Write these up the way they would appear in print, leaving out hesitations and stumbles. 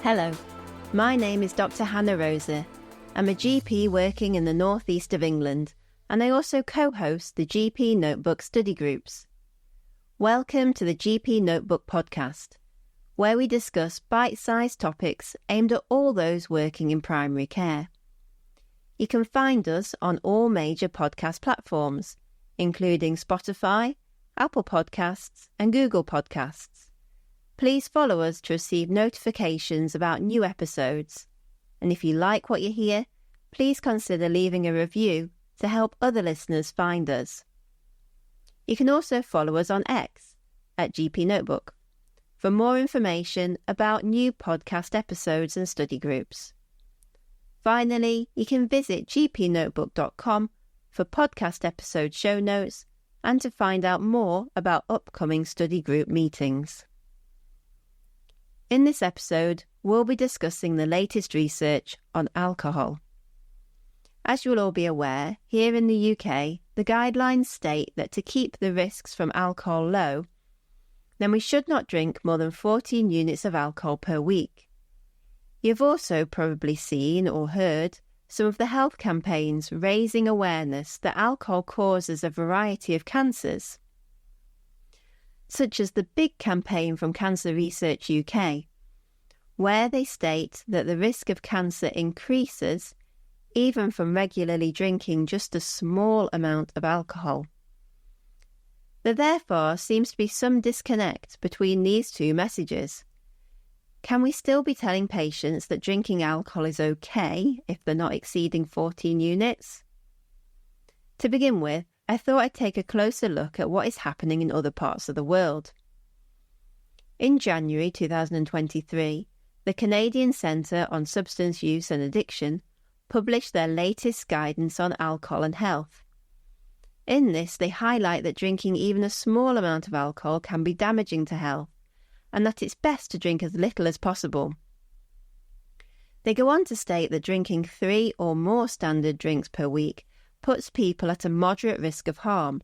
Hello, my name is Dr. Hannah Rosa. I'm a GP working in the northeast of England, and I also co-host the GPnotebook study groups. Welcome to the GPnotebook podcast, where we discuss bite-sized topics aimed at all those working in primary care. You can find us on all major podcast platforms, including Spotify, Apple Podcasts, and Google Podcasts. Please follow us to receive notifications about new episodes. And if you like what you hear, please consider leaving a review to help other listeners find us. You can also follow us on X at GPnotebook for more information about new podcast episodes and study groups. Finally, you can visit GPnotebook.com for podcast episode show notes and to find out more about upcoming study group meetings. In this episode, we'll be discussing the latest research on alcohol. As you'll all be aware, here in the UK, the guidelines state that to keep the risks from alcohol low, then we should not drink more than 14 units of alcohol per week. You've also probably seen or heard some of the health campaigns raising awareness that alcohol causes a variety of cancers, such as the big campaign from Cancer Research UK, where they state that the risk of cancer increases even from regularly drinking just a small amount of alcohol. There therefore seems to be some disconnect between these two messages. Can we still be telling patients that drinking alcohol is okay if they're not exceeding 14 units? To begin with, I thought I'd take a closer look at what is happening in other parts of the world. In January 2023, the Canadian Centre on Substance Use and Addiction published their latest guidance on alcohol and health. In this, they highlight that drinking even a small amount of alcohol can be damaging to health, and that it's best to drink as little as possible. They go on to state that drinking 3 or more standard drinks per week puts people at a moderate risk of harm,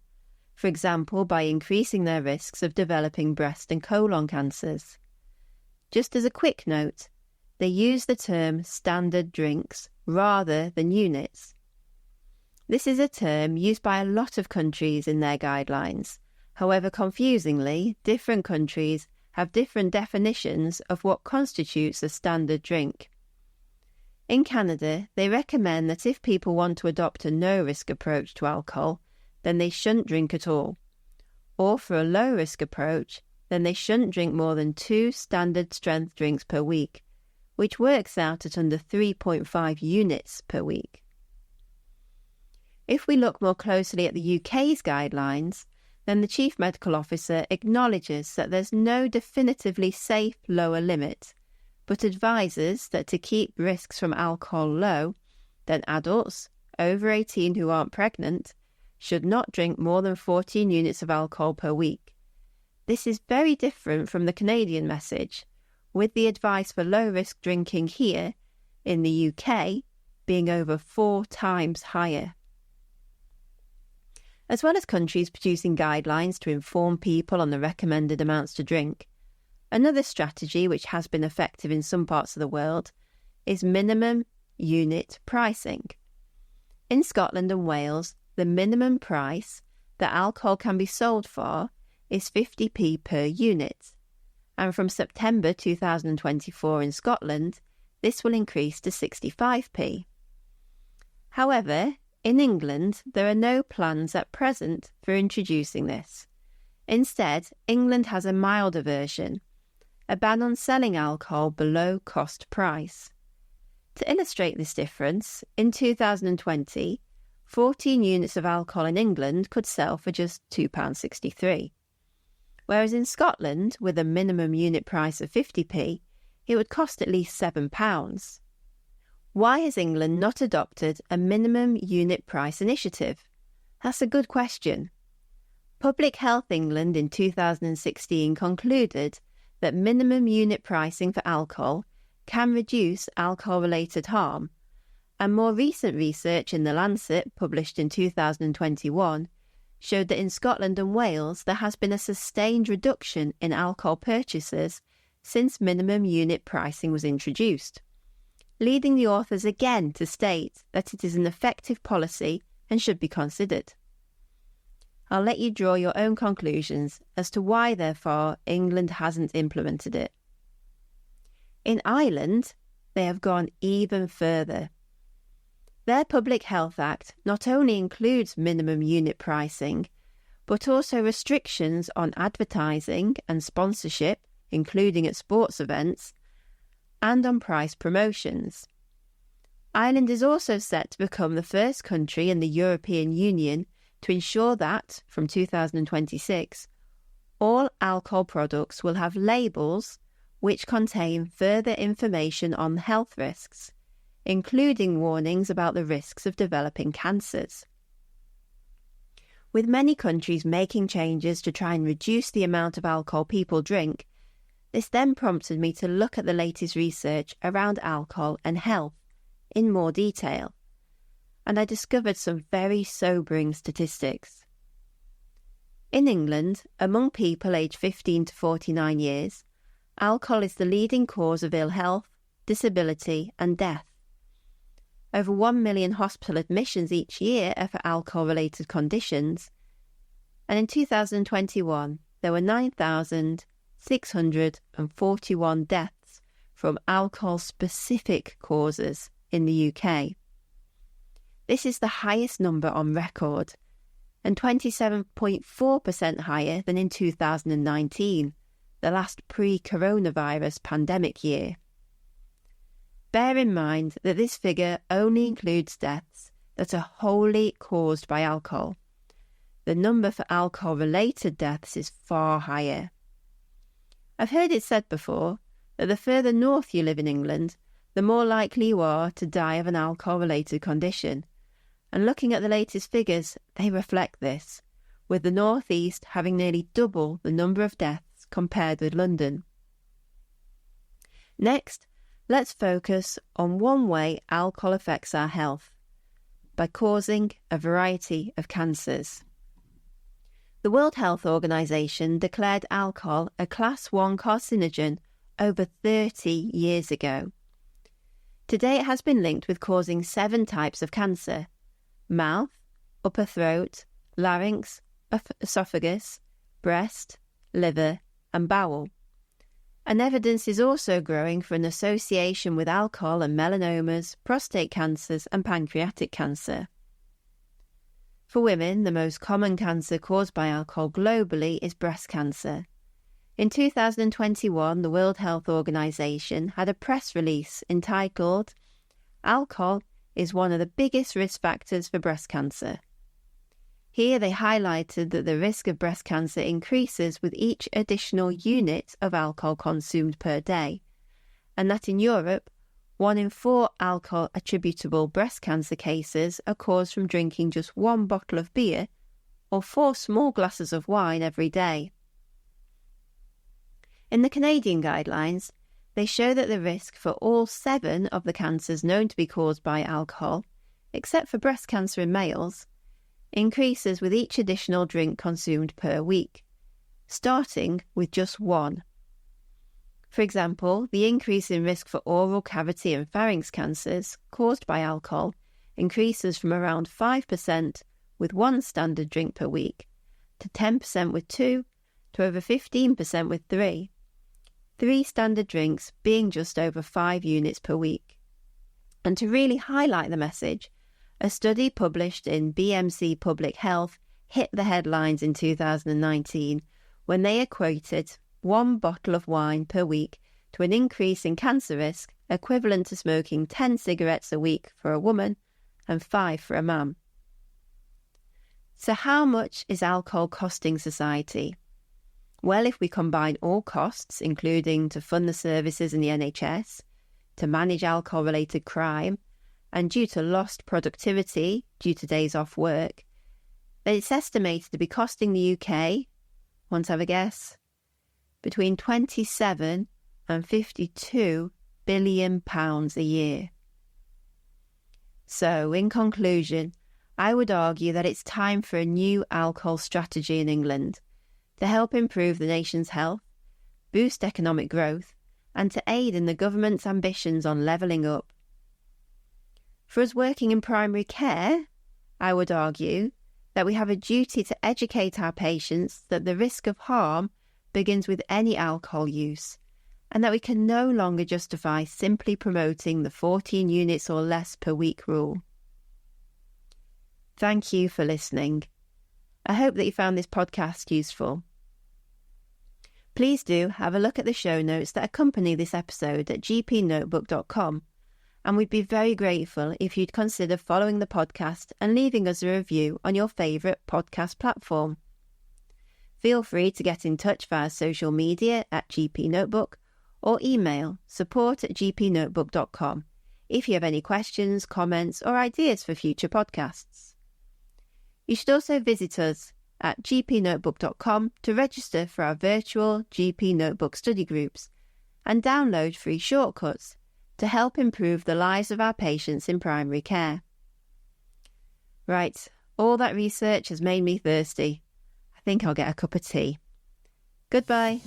for example by increasing their risks of developing breast and colon cancers. Just as a quick note, they use the term standard drinks rather than units. This is a term used by a lot of countries in their guidelines. However, confusingly, different countries have different definitions of what constitutes a standard drink. In Canada, they recommend that if people want to adopt a no-risk approach to alcohol, then they shouldn't drink at all. Or for a low-risk approach, then they shouldn't drink more than 2 standard strength drinks per week, which works out at under 3.5 units per week. If we look more closely at the UK's guidelines, then the Chief Medical Officer acknowledges that there's no definitively safe lower limit, but advises that to keep risks from alcohol low, then adults over 18 who aren't pregnant should not drink more than 14 units of alcohol per week. This is very different from the Canadian message, with the advice for low-risk drinking here in the UK being over 4 times higher. As well as countries producing guidelines to inform people on the recommended amounts to drink, another strategy which has been effective in some parts of the world is minimum unit pricing. In Scotland and Wales, the minimum price that alcohol can be sold for is 50p per unit, and from September 2024 in Scotland, this will increase to 65p. However, in England, there are no plans at present for introducing this. Instead, England has a milder version, a ban on selling alcohol below cost price. To illustrate this difference, in 2020, 14 units of alcohol in England could sell for just £2.63, whereas in Scotland, with a minimum unit price of 50p, it would cost at least £7. Why has England not adopted a minimum unit price initiative? That's a good question. Public Health England in 2016 concluded that minimum unit pricing for alcohol can reduce alcohol-related harm, and more recent research in The Lancet, published in 2021, showed that in Scotland and Wales there has been a sustained reduction in alcohol purchases since minimum unit pricing was introduced, leading the authors again to state that it is an effective policy and should be considered. I'll let you draw your own conclusions as to why, therefore, England hasn't implemented it. In Ireland, they have gone even further. Their Public Health Act not only includes minimum unit pricing, but also restrictions on advertising and sponsorship, including at sports events, and on price promotions. Ireland is also set to become the first country in the European Union to ensure that, from 2026, all alcohol products will have labels which contain further information on health risks, including warnings about the risks of developing cancers. With many countries making changes to try and reduce the amount of alcohol people drink, this then prompted me to look at the latest research around alcohol and health in more detail, and I discovered some very sobering statistics. In England, among people aged 15 to 49 years, alcohol is the leading cause of ill health, disability and death. Over 1 million hospital admissions each year are for alcohol-related conditions, and in 2021 there were 9,641 deaths from alcohol-specific causes in the UK. This is the highest number on record, and 27.4% higher than in 2019, the last pre-coronavirus pandemic year. Bear in mind that this figure only includes deaths that are wholly caused by alcohol. The number for alcohol-related deaths is far higher. I've heard it said before that the further north you live in England, the more likely you are to die of an alcohol-related condition. And looking at the latest figures, they reflect this, with the North East having nearly double the number of deaths compared with London. Next, let's focus on one way alcohol affects our health, by causing a variety of cancers. The World Health Organization declared alcohol a Class 1 carcinogen over 30 years ago. Today it has been linked with causing 7 types of cancer: mouth, upper throat, larynx, esophagus, breast, liver and bowel. And evidence is also growing for an association with alcohol and melanomas, prostate cancers and pancreatic cancer. For women, the most common cancer caused by alcohol globally is breast cancer. In 2021, the World Health Organization had a press release entitled "Alcohol is one of the biggest risk factors for breast cancer." Here they highlighted that the risk of breast cancer increases with each additional unit of alcohol consumed per day, and that in Europe, 1 in 4 alcohol-attributable breast cancer cases are caused from drinking just 1 bottle of beer or 4 small glasses of wine every day. In the Canadian guidelines, they show that the risk for all 7 of the cancers known to be caused by alcohol, except for breast cancer in males, increases with each additional drink consumed per week, starting with just 1. For example, the increase in risk for oral cavity and pharynx cancers caused by alcohol increases from around 5% with 1 standard drink per week, to 10% with 2, to over 15% with 3. 3 standard drinks being just over 5 units per week. And to really highlight the message, a study published in BMC Public Health hit the headlines in 2019 when they equated 1 bottle of wine per week to an increase in cancer risk equivalent to smoking 10 cigarettes a week for a woman and 5 for a man. So how much is alcohol costing society? Well, if we combine all costs, including to fund the services in the NHS, to manage alcohol-related crime, and due to lost productivity due to days off work, then it's estimated to be costing the UK, want to have a guess, between 27 and 52 billion pounds a year. So, in conclusion, I would argue that it's time for a new alcohol strategy in England to help improve the nation's health, boost economic growth, and to aid in the government's ambitions on levelling up. For us working in primary care, I would argue that we have a duty to educate our patients that the risk of harm begins with any alcohol use, and that we can no longer justify simply promoting the 14 units or less per week rule. Thank you for listening. I hope that you found this podcast useful. Please do have a look at the show notes that accompany this episode at GPnotebook.com, and we'd be very grateful if you'd consider following the podcast and leaving us a review on your favourite podcast platform. Feel free to get in touch via social media at GPnotebook or email support@gpnotebook.com if you have any questions, comments or ideas for future podcasts. You should also visit us at GPnotebook.com to register for our virtual GP Notebook study groups and download free shortcuts to help improve the lives of our patients in primary care. Right, all that research has made me thirsty. I think I'll get a cup of tea. Goodbye.